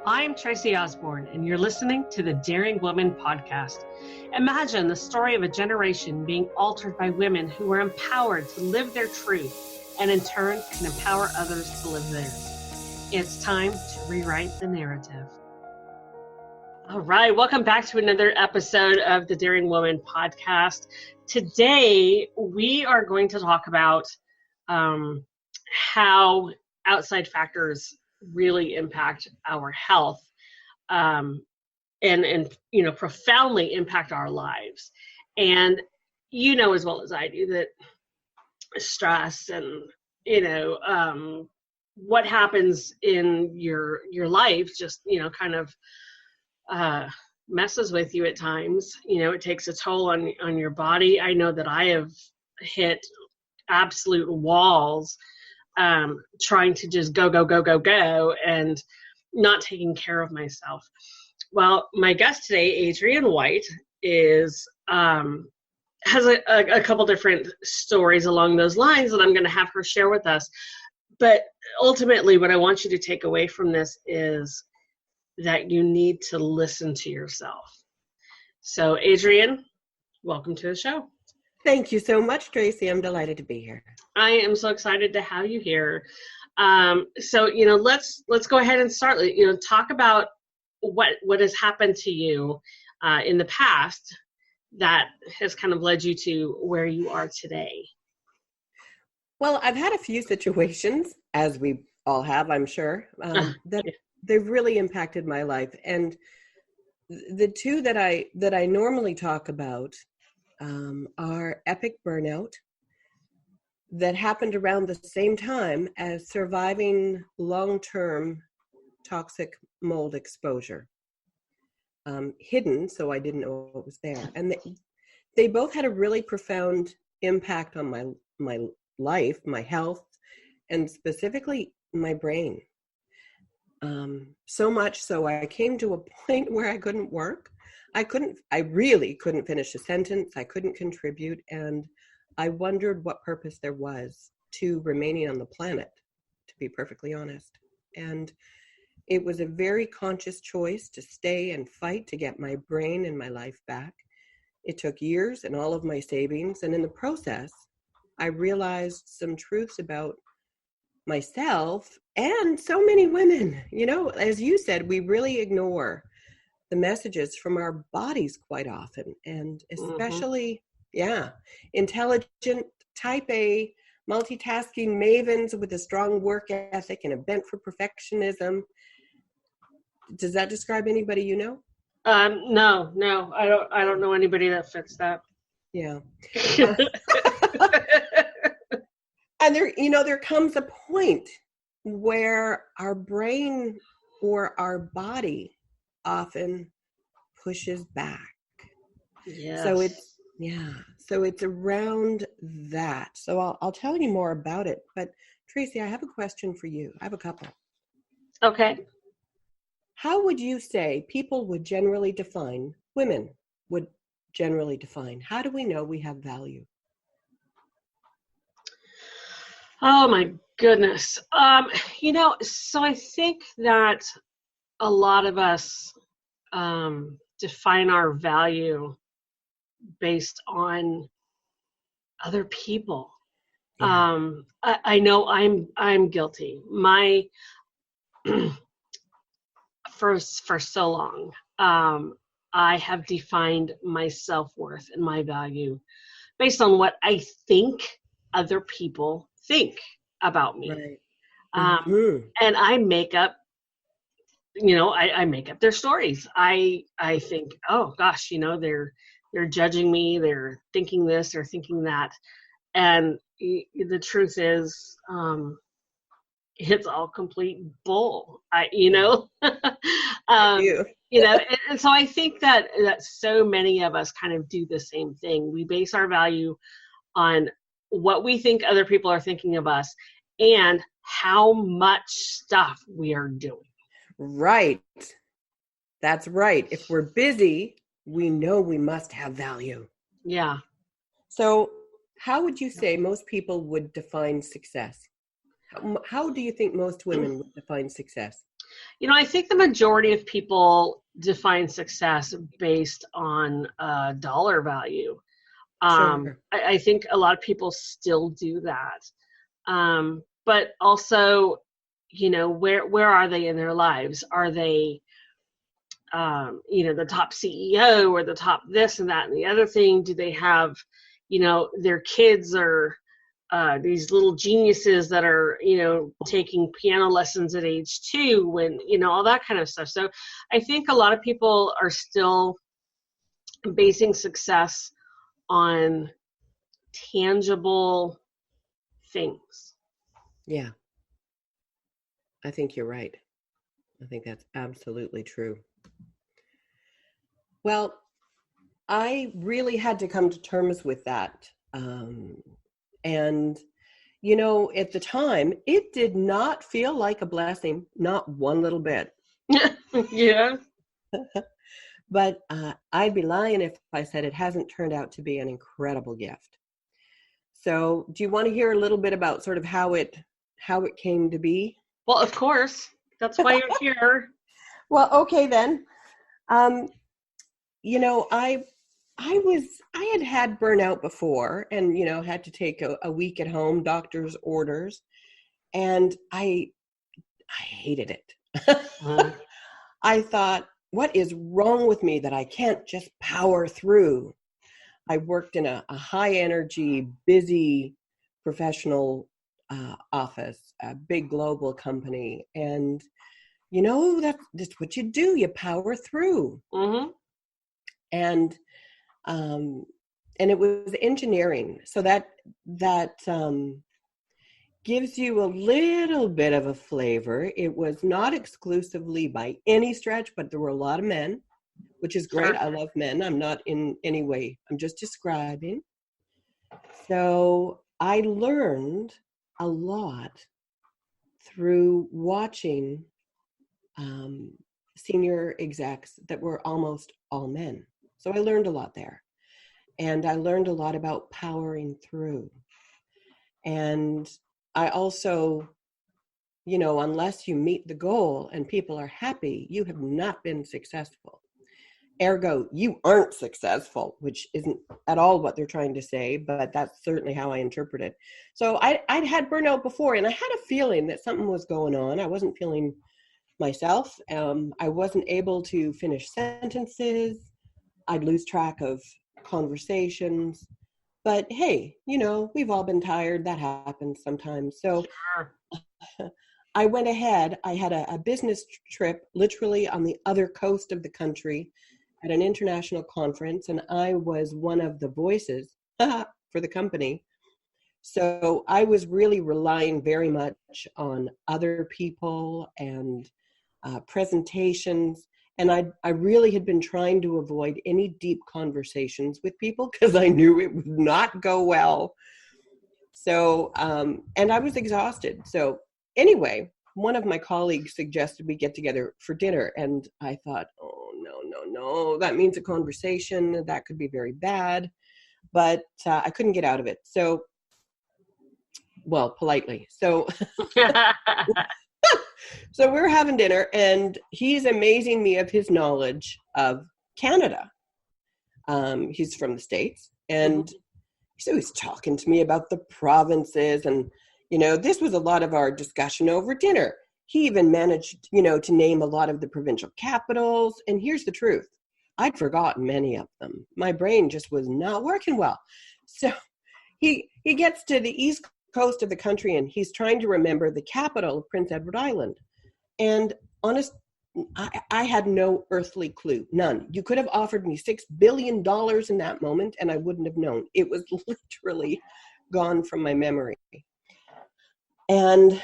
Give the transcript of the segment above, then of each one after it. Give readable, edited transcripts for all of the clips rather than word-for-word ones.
I'm Tracy Osborne, and you're listening to the Daring Woman podcast. Imagine the story of a generation being altered by women who were empowered to live their truth and in turn can empower others to live theirs. It's time to rewrite the narrative. All right, welcome back to another episode of the Daring Woman podcast. Today, we are going to talk about how outside factors really impact our health and profoundly impact our lives. And you know as well as I do that stress and what happens in your life just kind of messes with you at times. It takes a toll on your body. I know that I have hit absolute walls trying to just go and not taking care of myself. Well, my guest today, Adrienne White, has a couple different stories along those lines that I'm going to have her share with us. But ultimately, what I want you to take away from this is that you need to listen to yourself. So, Adrienne, welcome to the show. Thank you so much, Tracy. I'm delighted to be here. I am so excited to have you here. Let's go ahead and start. Talk about what has happened to you in the past that has kind of led you to where you are today. Well, I've had a few situations, as we all have, I'm sure, that they've really impacted my life. And the two that I normally talk about are epic burnout that happened around the same time as surviving long-term toxic mold exposure. Hidden, so I didn't know what was there. And they both had a really profound impact on my life, my health, and specifically my brain. So much so I came to a point where I couldn't work. I really couldn't finish a sentence. I couldn't contribute. And I wondered what purpose there was to remaining on the planet, to be perfectly honest. And it was a very conscious choice to stay and fight to get my brain and my life back. It took years and all of my savings. And in the process, I realized some truths about myself and so many women. As you said, we really ignore the messages from our bodies quite often, and especially, intelligent, type-A-multitasking-mavens with a strong work ethic and a bent for perfectionism. Does that describe anybody you know? No, I don't know anybody that fits that. Yeah. And there comes a point where our brain or our body often pushes back. Yes. So it's around that. So I'll tell you more about it. But Tracy, I have a question for you. I have a couple. Okay. How would you say women would generally define, how do we know we have value? Oh my goodness. So I think that a lot of us define our value based on other people. Yeah. I know I'm guilty. For so long, I have defined my self-worth and my value based on what I think other people think about me. Right. And I make up I make up their stories. I think, oh gosh, they're judging me, they're thinking this, they're thinking that. And the truth is, it's all complete bull. And so I think that so many of us kind of do the same thing. We base our value on what we think other people are thinking of us and how much stuff we are doing. Right. That's right. If we're busy, we know we must have value. Yeah. So how would you say most people would define success? How do you think most women would define success? I think the majority of people define success based on dollar value. Sure. I think a lot of people still do that. But also, where are they in their lives? Are they, the top CEO or the top this and that and the other thing? Do they have, their kids are these little geniuses that are, taking piano lessons at age 2 when, all that kind of stuff. So I think a lot of people are still basing success on tangible things. Yeah, I think you're right. I think that's absolutely true. Well, I really had to come to terms with that. And, at the time, it did not feel like a blessing, not one little bit. Yeah. But I'd be lying if I said it hasn't turned out to be an incredible gift. So do you want to hear a little bit about sort of how it came to be? Well, of course. That's why you're here. Well, okay then. I had burnout before and, had to take a week at home, doctor's orders, and I hated it. I thought, what is wrong with me that I can't just power through? I worked in a high energy, busy professional office, a big global company. And, that's what you do. You power through. Mm-hmm. And it was engineering. So that gives you a little bit of a flavor. It was not exclusively by any stretch, but there were a lot of men, which is great. Sure. I love men. I'm not in any way, I'm just describing. So I learned a lot through watching senior execs that were almost all men. So I learned a lot there. And I learned a lot about powering through. And I also, unless you meet the goal and people are happy, you have not been successful. Ergo, you aren't successful, which isn't at all what they're trying to say, but that's certainly how I interpret it. So I'd had burnout before, and I had a feeling that something was going on. I wasn't feeling myself. I wasn't able to finish sentences. I'd lose track of conversations. But hey, we've all been tired. That happens sometimes. So Sure. I went ahead. I had a business trip literally on the other coast of the country at an international conference, and I was one of the voices for the company. So I was really relying very much on other people and presentations. And I really had been trying to avoid any deep conversations with people because I knew it would not go well. So, and I was exhausted. So anyway, one of my colleagues suggested we get together for dinner. And I thought, oh, no, that means a conversation. That could be very bad. But I couldn't get out of it. So, well, politely. So so we're having dinner, and he's amazing me of his knowledge of Canada. He's from the States, and so he's talking to me about the provinces, and this was a lot of our discussion over dinner. He even managed, to name a lot of the provincial capitals. And here's the truth: I'd forgotten many of them. My brain just was not working well. So he gets to the east coast of the country, and he's trying to remember the capital of Prince Edward Island. And I had no earthly clue, none. You could have offered me $6 billion in that moment, and I wouldn't have known. It was literally gone from my memory. And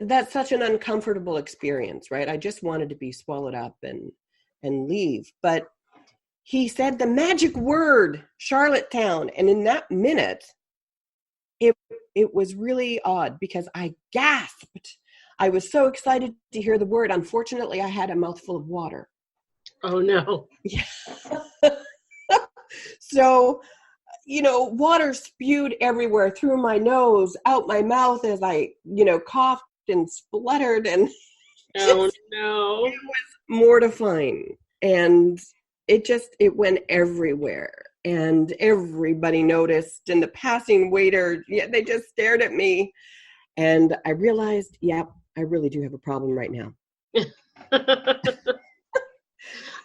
that's such an uncomfortable experience, right? I just wanted to be swallowed up and leave. But he said the magic word, Charlottetown. And in that minute, it was really odd because I gasped. I was so excited to hear the word. Unfortunately, I had a mouthful of water. Oh, no. Yeah. So, water spewed everywhere through my nose, out my mouth as I, coughed and spluttered. And Oh no. Mortifying. And it went everywhere. And everybody noticed. And the passing waiter, yeah, they just stared at me. And I realized, yep, I really do have a problem right now.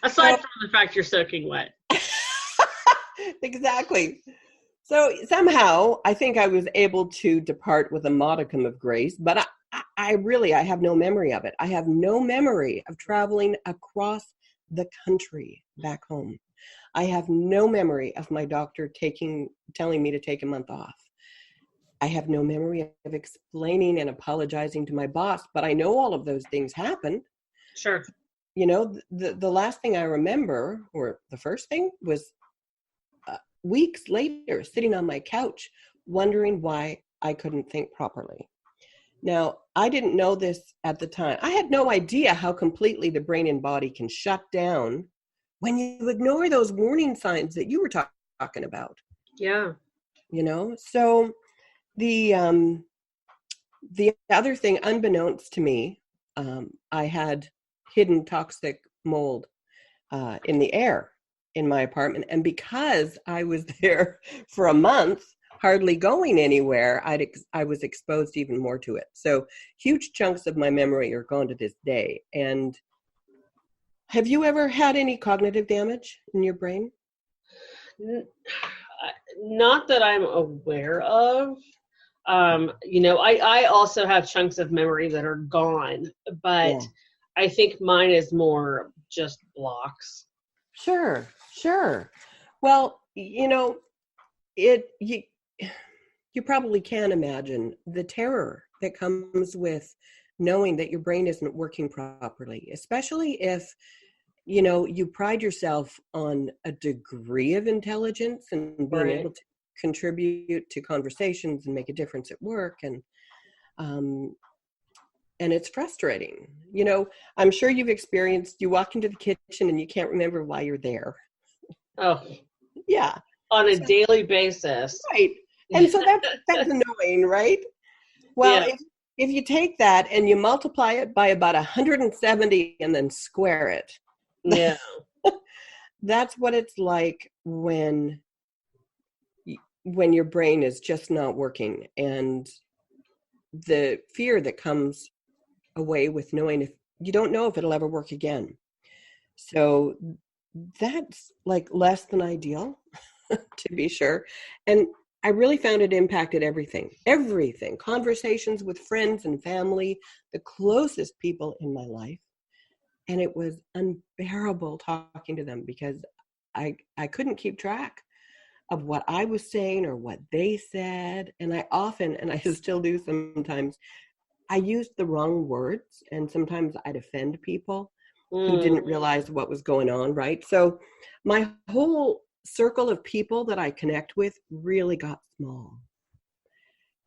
Aside from the fact you're soaking wet. Exactly. So somehow I think I was able to depart with a modicum of grace, but I have no memory of it. I have no memory of traveling across the country back home. I have no memory of my doctor telling me to take a month off. I have no memory of explaining and apologizing to my boss, but I know all of those things happened. Sure. You know, the last thing I remember, or the first thing, was weeks later sitting on my couch wondering why I couldn't think properly. Now, I didn't know this at the time. I had no idea how completely the brain and body can shut down when you ignore those warning signs that you were talking about. Yeah. You know, so the other thing, unbeknownst to me, I had hidden toxic mold in the air in my apartment. And because I was there for a month, hardly going anywhere, I was exposed even more to it. So huge chunks of my memory are gone to this day. And have you ever had any cognitive damage in your brain? Not that I'm aware of. I also have chunks of memory that are gone, but Yeah. I think mine is more just blocks. Sure. Well, you probably can imagine the terror that comes with knowing that your brain isn't working properly, especially if you pride yourself on a degree of intelligence and being Right. able to contribute to conversations and make a difference at work, and it's frustrating. I'm sure you've experienced, you walk into the kitchen and you can't remember why you're there. Oh, Yeah. on a So, daily basis. right. And so that's annoying, right? Well, Yeah. if you take that and you multiply it by about 170 and then square it, Yeah. that's what it's like when your brain is just not working, and the fear that comes away with knowing, if you don't know if it'll ever work again. So that's like less than ideal, to be sure. And I really found it impacted everything, conversations with friends and family, the closest people in my life. And it was unbearable talking to them because I couldn't keep track of what I was saying or what they said. And I often, and I still do sometimes, I used the wrong words, and sometimes I'd offend people who didn't realize what was going on, right? So my whole circle of people that I connect with really got small,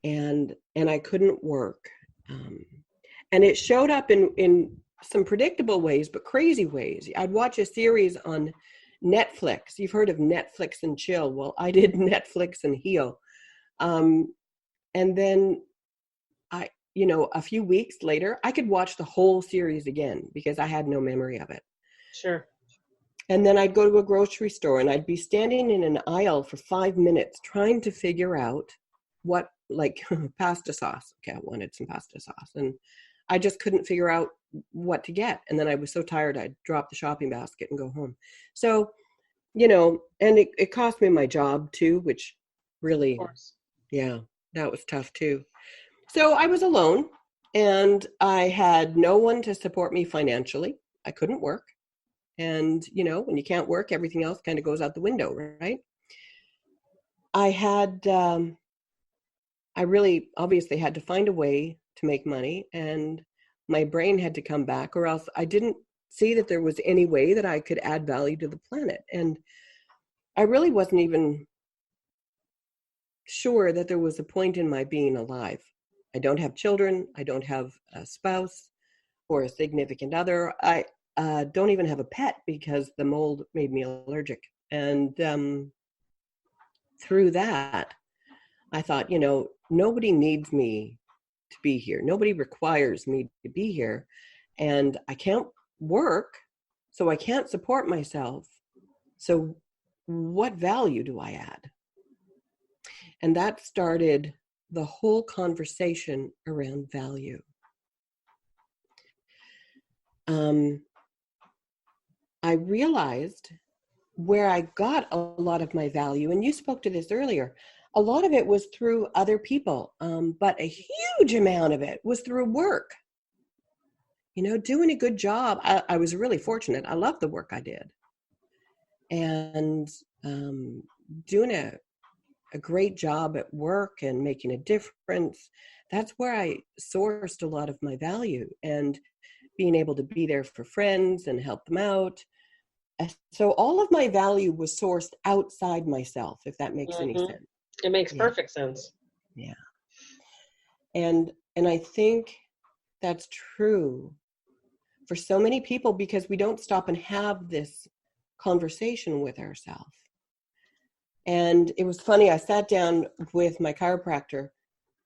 and I couldn't work. And it showed up in some predictable ways, but crazy ways. I'd watch a series on Netflix. You've heard of Netflix and chill. Well, I did Netflix and heal. And then a few weeks later, I could watch the whole series again because I had no memory of it. Sure. And then I'd go to a grocery store and I'd be standing in an aisle for 5 minutes trying to figure out what, like, pasta sauce. Okay, I wanted some pasta sauce. And I just couldn't figure out what to get. And then I was so tired, I'd drop the shopping basket and go home. So, and it cost me my job too, which really, Of course. yeah, that was tough too. So I was alone and I had no one to support me financially. I couldn't work. And, when you can't work, everything else kind of goes out the window, right? I really obviously had to find a way to make money, and my brain had to come back, or else I didn't see that there was any way that I could add value to the planet. And I really wasn't even sure that there was a point in my being alive. I don't have children. I don't have a spouse or a significant other. I don't even have a pet because the mold made me allergic. And through that, I thought, nobody needs me to be here. Nobody requires me to be here. and I can't work, so I can't support myself. So what value do I add? And that started the whole conversation around value. I realized where I got a lot of my value, and you spoke to this earlier, a lot of it was through other people, but a huge amount of it was through work. Doing a good job. I was really fortunate. I loved the work I did. And doing a great job at work and making a difference, that's where I sourced a lot of my value, and being able to be there for friends and help them out. So all of my value was sourced outside myself, if that makes any sense. It makes perfect sense. Yeah. And I think that's true for so many people, because we don't stop and have this conversation with ourselves. And it was funny, I sat down with my chiropractor,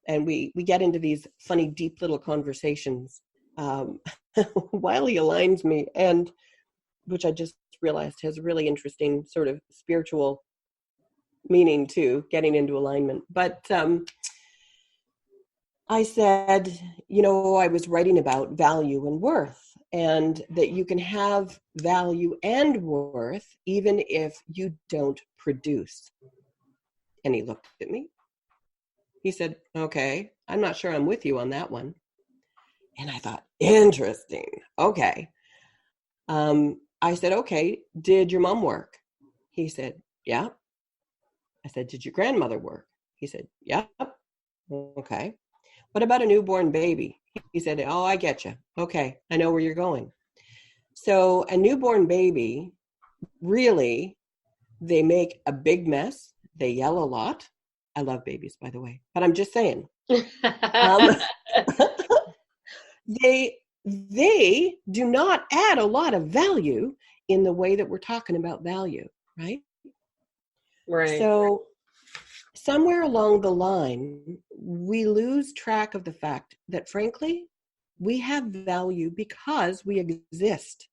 and we get into these funny, deep little conversations while he aligns me, and which I just realized has a really interesting sort of spiritual meaning to getting into alignment. But I said, I was writing about value and worth, and that you can have value and worth even if you don't produce. And he looked at me. He said, okay, I'm not sure I'm with you on that one. And I thought, interesting. Okay. I said, okay, did your mom work? He said, yeah. I said, did your grandmother work? He said, yeah. Okay. What about a newborn baby? He said, oh, I get you. Okay, I know where you're going. So a newborn baby, really, they make a big mess. They yell a lot. I love babies, by the way, but I'm just saying. They do not add a lot of value in the way that we're talking about value, right? Right. So somewhere along the line, we lose track of the fact that, frankly, we have value because we exist.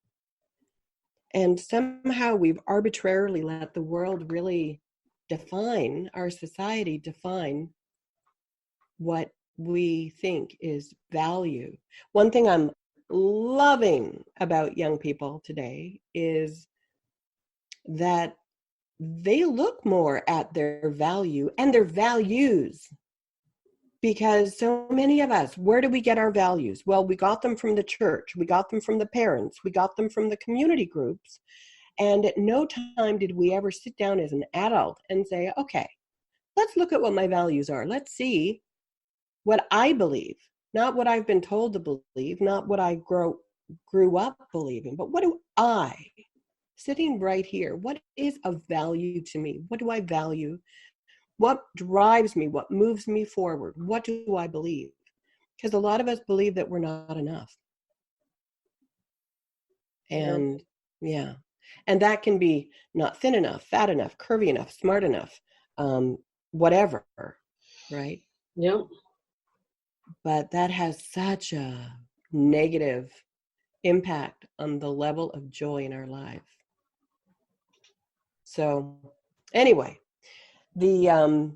And somehow we've arbitrarily let the world really define, our society define what we think is value. One thing I'm loving about young people today is that they look more at their value and their values, because so many of us, where do we get our values? Well, we got them from the church, we got them from the parents, we got them from the community groups, and at no time did we ever sit down as an adult and say, okay, let's look at what my values are. Let's see what I believe, not what I've been told to believe, not what I grew up believing, but what do I, sitting right here, what is of value to me? What do I value? What drives me? What moves me forward? What do I believe? Because a lot of us believe that we're not enough. And yeah. And that can be not thin enough, fat enough, curvy enough, smart enough, whatever, right? Yep. But that has such a negative impact on the level of joy in our life. So anyway, the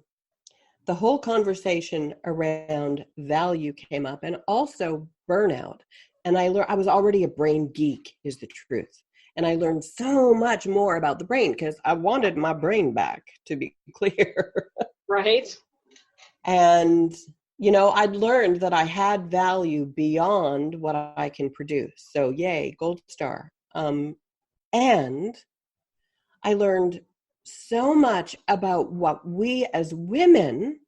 whole conversation around value came up, and also burnout. And I was already a brain geek, is the truth. And I learned so much more about the brain because I wanted my brain back, to be clear. Right. And, I'd learned that I had value beyond what I can produce. So yay, gold star. And I learned so much about what we as women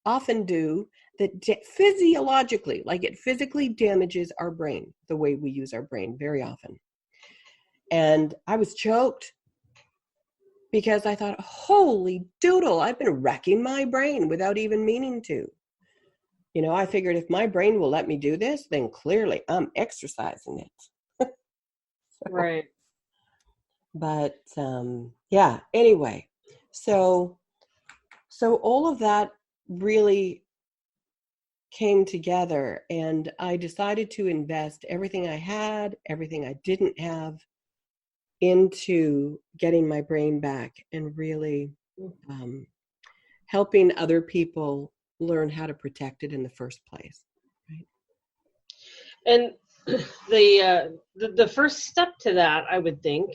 often do that physiologically, like it physically damages our brain, the way we use our brain very often. And I was choked because I thought, holy doodle, I've been wrecking my brain without even meaning to. I figured if my brain will let me do this, then clearly I'm exercising it. Right. But yeah, anyway, so all of that really came together, and I decided to invest everything I had, everything I didn't have, into getting my brain back and really helping other people learn how to protect it in the first place. Right? And the first step to that, I would think,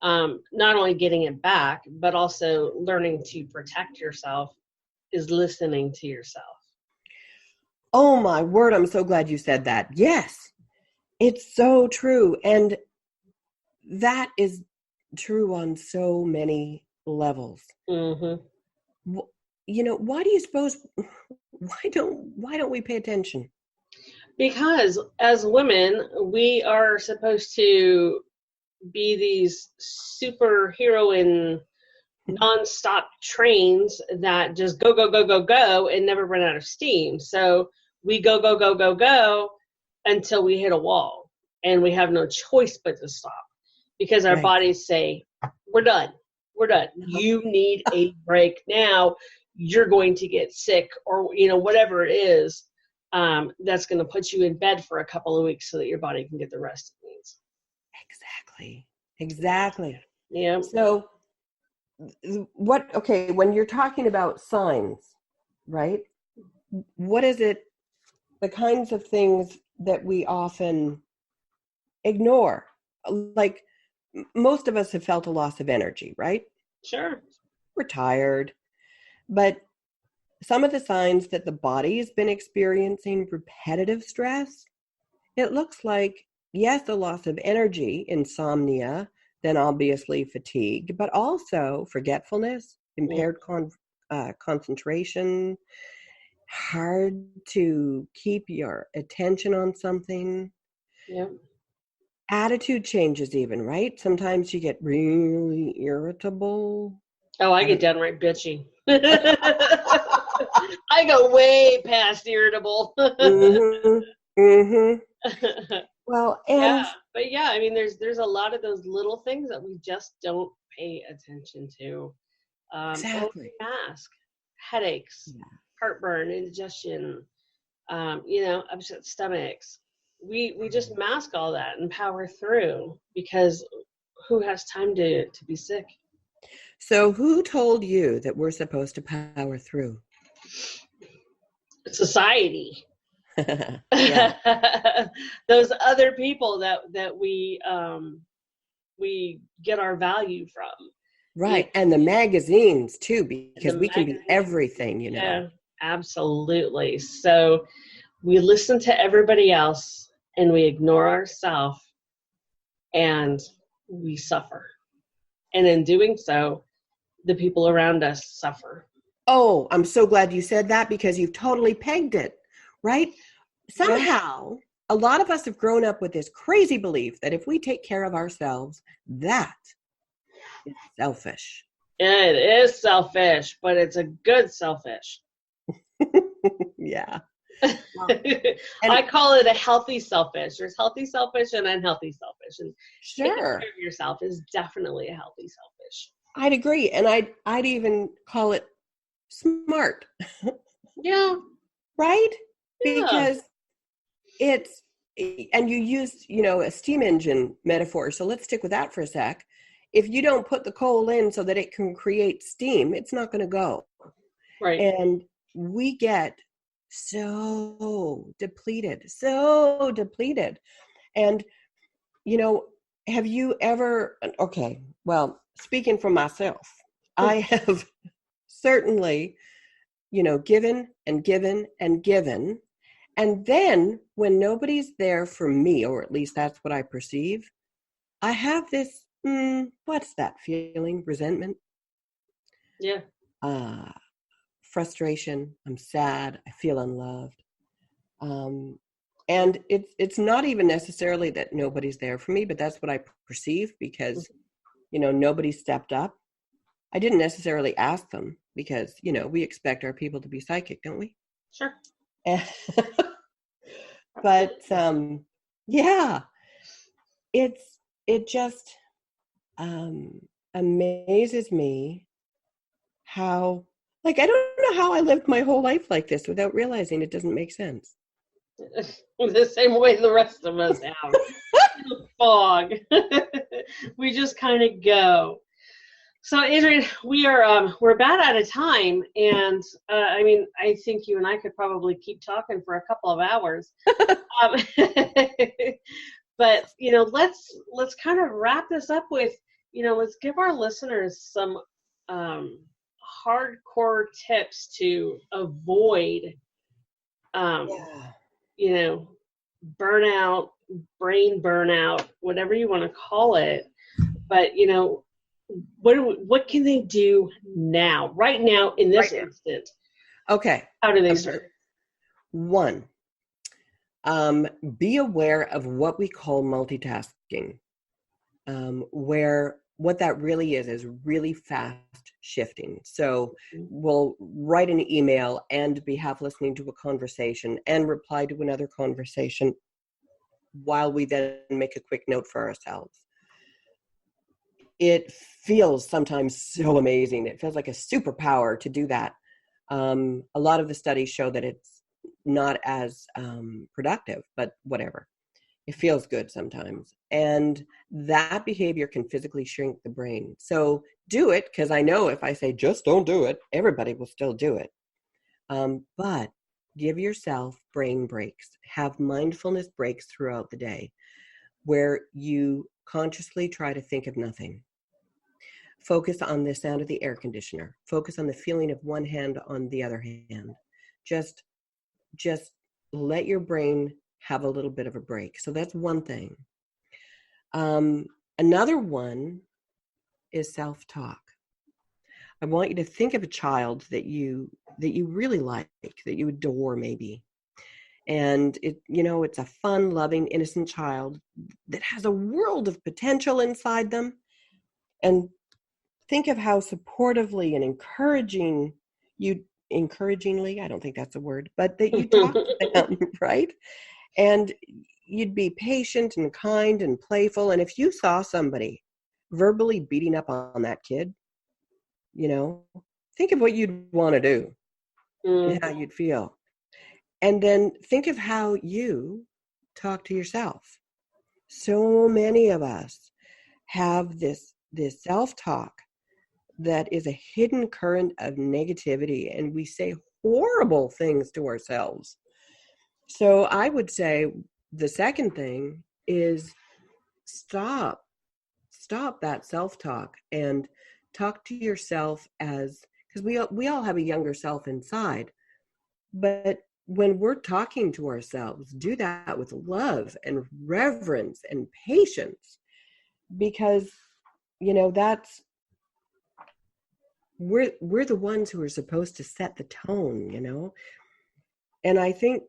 not only getting it back, but also learning to protect yourself, is listening to yourself. Oh my word, I'm so glad you said that. Yes, it's so true. And that is true on so many levels. Mm-hmm. You know, why do you suppose, why don't we pay attention? Because as women, we are supposed to be these superhero nonstop trains that just go, go, go, go, go, and never run out of steam. So we go, go, go, go, go until we hit a wall, and we have no choice but to stop, because our Right. bodies say, we're done. We're done. You need a break now. You're going to get sick, or, whatever it is, that's going to put you in bed for a couple of weeks so that your body can get the rest it needs. Exactly. Yeah. So when you're talking about signs, right? What is it, the kinds of things that we often ignore? Like, most of us have felt a loss of energy, right? Sure. We're tired. But some of the signs that the body has been experiencing repetitive stress, it looks like, yes, a loss of energy, insomnia, then obviously fatigue, but also forgetfulness, impaired concentration, hard to keep your attention on something. Yeah. Attitude changes even, right? Sometimes you get really irritable. Oh, I get downright bitchy. I go way past irritable. Mm-hmm. Mm-hmm. Well, and but yeah, I mean, there's a lot of those little things that we just don't pay attention to. exactly. Mask, headaches, heartburn, indigestion, upset stomachs. We just mask all that and power through, because who has time to be sick? So who told you that we're supposed to power through? Society. Yeah. Those other people that we get our value from. Right. And the magazines too, because we can be magazines. everything, Yeah, absolutely. So we listen to everybody else and we ignore ourselves, and we suffer. And in doing so, the people around us suffer. Oh, I'm so glad you said that, because you've totally pegged it, right? Somehow, a lot of us have grown up with this crazy belief that if we take care of ourselves, that is selfish. It is selfish, but it's a good selfish. Yeah. I call it a healthy selfish. There's healthy selfish and unhealthy selfish. And taking care of yourself is definitely a healthy selfish. I'd agree. And I'd even call it smart. Yeah. Right? Yeah. Because it's, and you used, a steam engine metaphor. So let's stick with that for a sec. If you don't put the coal in so that it can create steam, it's not going to go. Right. And we get so depleted. And, have you ever, okay, well, speaking for myself, I have certainly, given and given and given. And then when nobody's there for me, or at least that's what I perceive, I have this, what's that feeling? Resentment? Yeah. Frustration. I'm sad. I feel unloved. And it's not even necessarily that nobody's there for me, but that's what I perceive, because, nobody stepped up. I didn't necessarily ask them, because, we expect our people to be psychic, don't we? Sure. But yeah, it just amazes me how, like, I don't don't know how I lived my whole life like this without realizing it doesn't make sense. The same way the rest of us have. Fog. We just kind of go. So, Adrienne, we're about out of time, and I mean, I think you and I could probably keep talking for a couple of hours. Um, but let's kind of wrap this up with, let's give our listeners some hardcore tips to avoid, burnout, brain burnout, whatever you want to call it. But what can they do now, right now, in this instant? Okay. How do they start? 1, be aware of what we call multitasking, where what that really is really fast shifting. So we'll write an email and be half listening to a conversation and reply to another conversation while we then make a quick note for ourselves. It feels sometimes so amazing. It feels like a superpower to do that. A lot of the studies show that it's not as productive, but whatever. It feels good sometimes. And that behavior can physically shrink the brain. So do it, because I know if I say just don't do it, everybody will still do it. But give yourself brain breaks. Have mindfulness breaks throughout the day where you consciously try to think of nothing. Focus on the sound of the air conditioner. Focus on the feeling of one hand on the other hand. Just let your brain have a little bit of a break. So that's one thing. Another one is self-talk. I want you to think of a child that you really like, that you adore maybe. And it's a fun, loving, innocent child that has a world of potential inside them. And think of how supportively and encouragingly, I don't think that's a word, but that you talk to them, right? And you'd be patient and kind and playful. And if you saw somebody verbally beating up on that kid, think of what you'd want to do and how you'd feel. And then think of how you talk to yourself. So many of us have this self-talk that is a hidden current of negativity, and we say horrible things to ourselves. So I would say the second thing is stop that self-talk and talk to yourself as, because we all have a younger self inside, but when we're talking to ourselves, do that with love and reverence and patience, because that's we're the ones who are supposed to set the tone. And I think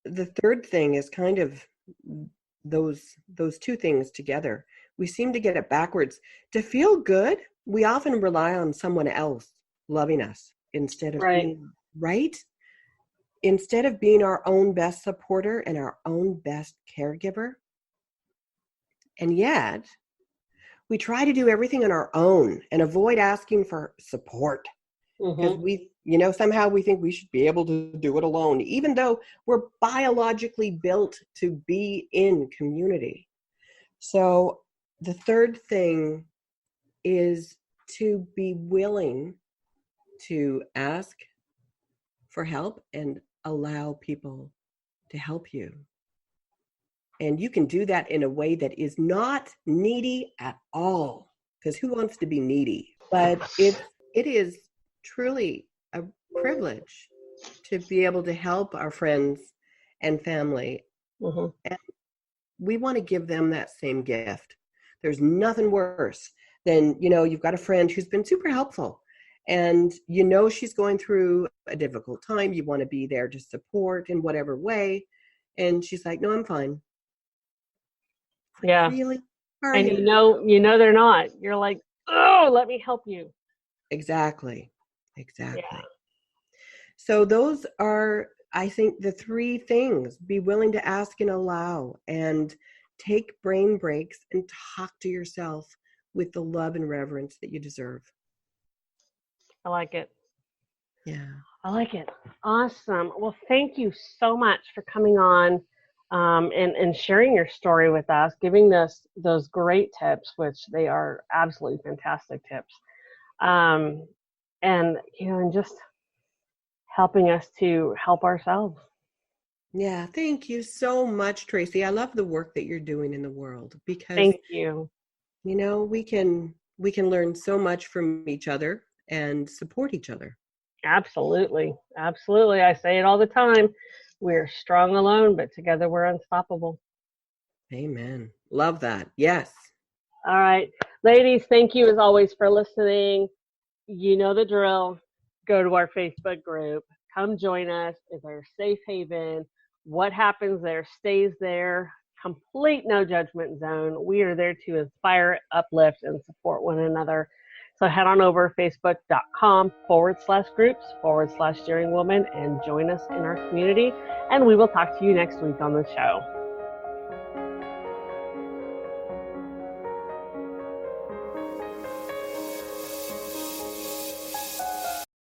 the third thing is kind of those two things together. We seem to get it backwards. To feel good, we often rely on someone else loving us instead of instead of being our own best supporter and our own best caregiver. And yet we try to do everything on our own and avoid asking for support, because somehow we think we should be able to do it alone, even though we're biologically built to be in community. So the third thing is to be willing to ask for help and allow people to help you. And you can do that in a way that is not needy at all, because who wants to be needy? But it is truly a privilege to be able to help our friends and family. And we want to give them that same gift. There's nothing worse than, you've got a friend who's been super helpful and she's going through a difficult time. You want to be there to support in whatever way. And she's like, no, I'm fine. Yeah. Really? And they're not. You're like, oh, let me help you. Exactly. Yeah. So those are, I think, the three things. Be willing to ask and allow, and take brain breaks and talk to yourself with the love and reverence that you deserve. I like it. Yeah. I like it. Awesome. Well, thank you so much for coming on and sharing your story with us, giving us those great tips, which they are absolutely fantastic tips. Um, and, and just helping us to help ourselves. Yeah, thank you so much, Tracy. I love the work that you're doing in the world because, Thank you. we can learn so much from each other and support each other. Absolutely. Absolutely. I say it all the time. We're strong alone, but together we're unstoppable. Amen. Love that. Yes. All right. Ladies, thank you as always for listening. You know the drill. Go to our Facebook group. Come join us. It's our safe haven. What happens there stays there. Complete no judgment zone. We are there to inspire, uplift, and support one another. So head on over facebook.com/groups/steering woman and join us in our community. And we will talk to you next week on the show.